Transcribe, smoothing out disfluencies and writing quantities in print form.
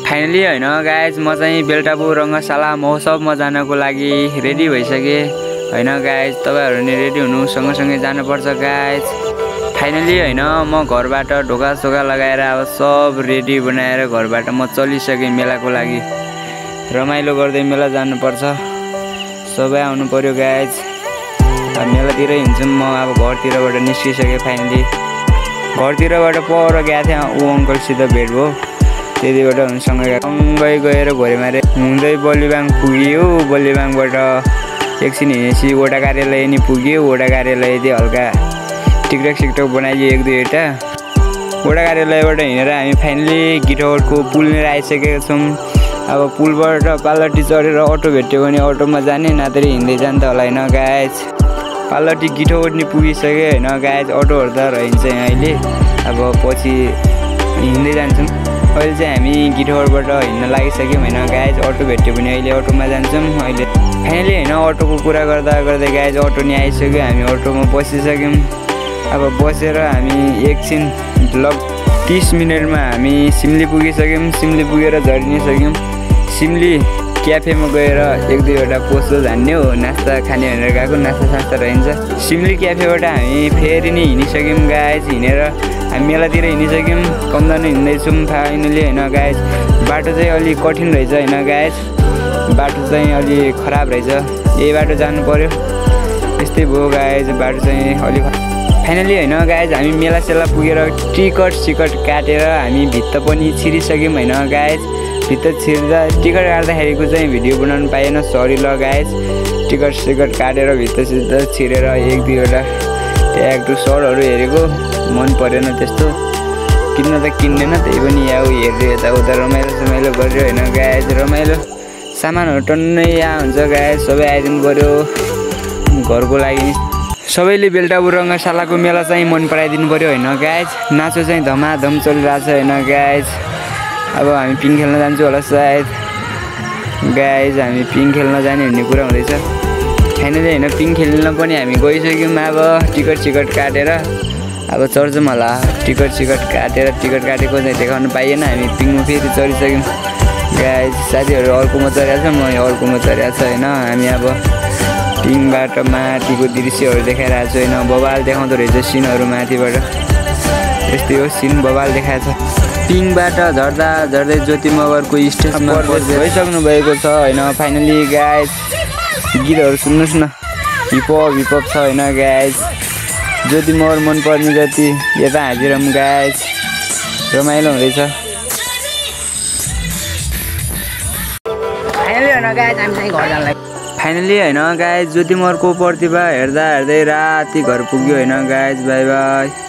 Finally हैन guys म चाहिँ बेल्टापुर रङ्गशाला महोत्सवमा जानको लागि रेडी भइसके हैन गाइज। तपाईहरु नि रेडी हुनु सँगसँगै जानुपर्छ गाइज। फाइनली हैन म घरबाट ढोका लगाएर अब सब रेडी बनाएर घरबाट म चलिसके मेलाको लागि। रमाइलो गर्दै मेला जानुपर्छ, सबै आउनु पर्यो गाइज। अब मेलातिर हिँड्छौँ। म अब घरतिरबाट निस्किसके फाइनली। घरतिरबाट पर गएको थिएँ ऊ अङ्कलसित भेट भयो, त्यतिबाट सँगै गएर घोरेमारे हुँदै बलिबाङ पुग्यो। बलिबाङबाट एकछिन हिँडेपछि वडा कार्यालय नि पुग्यो। वडा कार्यालय चाहिँ हल्का टिकटक सिकटक बनाइयो एक दुईवटा। वडा कार्यालयबाट हिँडेर हामी फाइनली गिठौडको पुलनिर आइसकेका छौँ। अब पुलबाट पालटी चढेर अटो भेट्यो भने अटोमा जाने, नत्र हिँड्दै जान्छ होला हैन गाइज। पालटी गिठौड नि पुगिसक्यो हैन गाइज। अटोहरू त रहन्छ अहिले, अब पछि हिँड्दै जान्छौँ। अहिले चाहिँ हामी गिठौडबाट हिँड्न लागिसक्यौँ हैन गाइज। अटो भेट्यो भने अहिले अटोमा जान्छौँ। अहिले फाइनली हैन अटोको कुरा गर्दा गाइज अटो नि आइसक्यो। हामी अटोमा बसिसक्यौँ। अब बसेर हामी एकछिन लग 30 मिनटमा हामी सिमली पुगिसक्यौँ। सिमली पुगेर झरिनिसक्यौँ। सिमली क्याफेमा गएर एक दुईवटा पोस्टो झान्ने हो, नास्ता खाने भनेर गएको। नास्ता सास्ता रहन्छ। सिमली क्याफेबाट हामी फेरि नि हिँडिसक्यौँ गाइज। हिँडेर हामी मेलातिर हिँडिसक्यौँ। कमदानो हिँड्दैछौँ फाइनली हैन गाइज। बाटो चाहिँ अलिक कठिन रहेछ हैन गाइज। बाटो चाहिँ अलि खराब रहेछ, यही बाटो जानु पर्यो। यस्तै भयो गाइज, बाटो चाहिँ अलिक फाइनली हैन गाइज। हामी मेलासेला पुगेर टिकट सिकट काटेर हामी भित्त पनि छिरिसक्यौँ हैन गाइज। भित्त छिर्दा टिकट काट्दाखेरिको चाहिँ भिडियो बनाउनु पाएन, सरी ल गाइज। टिकट सिकट काटेर भित्त छिरेर एक दुईवटा ट्याग टु सर्टहरू हेरेको, मन परेन त्यस्तो, किन्न त किन्दैन। त्यही पनि यहाँ हेर्यो यताउता रमाइलो गर्यो हैन गाइज। रमाइलो सामानहरू टन्नै यहाँ हुन्छ गाइज। सबै आइदिनु पर्यो घरको लागि। सबैले बेल्टापुर रङ्गशालाको मेला चाहिँ मन पराइदिनु पर्यो हैन गाइज। नाचो चाहिँ धमाधम चलिरहेछ हैन गाइज। अब हामी पिङ खेल्न जान्छौँ होला सायद गाइज। हामी पिङ खेल्न जाने भन्ने कुरा हुँदैछ। फाइनली हैन पिङ खेल्न पनि हामी गइसक्यौँ। अब टिकट सिकट काटेर अब चढ्छौँ होला। टिकट सिकट काटेको चाहिँ देखाउनु पाइएन। हामी पिङमा फेरि चढिसक्यौँ गाइज। साथीहरू अर्कोमा चढेको छ, म अर्कोमा चढेको छ हैन। हामी अब पिङबाट माथिको दृश्यहरू देखाइरहेको छु हैन। बबाल देखाउँदो रहेछ सिनहरू माथिबाट। यस्तै हो सिन, बबाल देखाएको छ। पिङबाट झर्दै ज्योति मगरको स्टेजमा गइसक्नु भएको छ हैन फाइनली गाइज। गीतहरू सुन्नुहोस् न, हिपहप छ हैन गाइज। ज्योति मगर मन पर्ने जति यता हाजिरम गाइज। रमाइलो हुँदैछ फाइनली हैन गाइज। हामी चाहिँ घर जान फाइनली हैन गाइज। ज्योति मगरको प्रतिभा हेर्दै राति घर पुग्यो हैन गाइज। By by.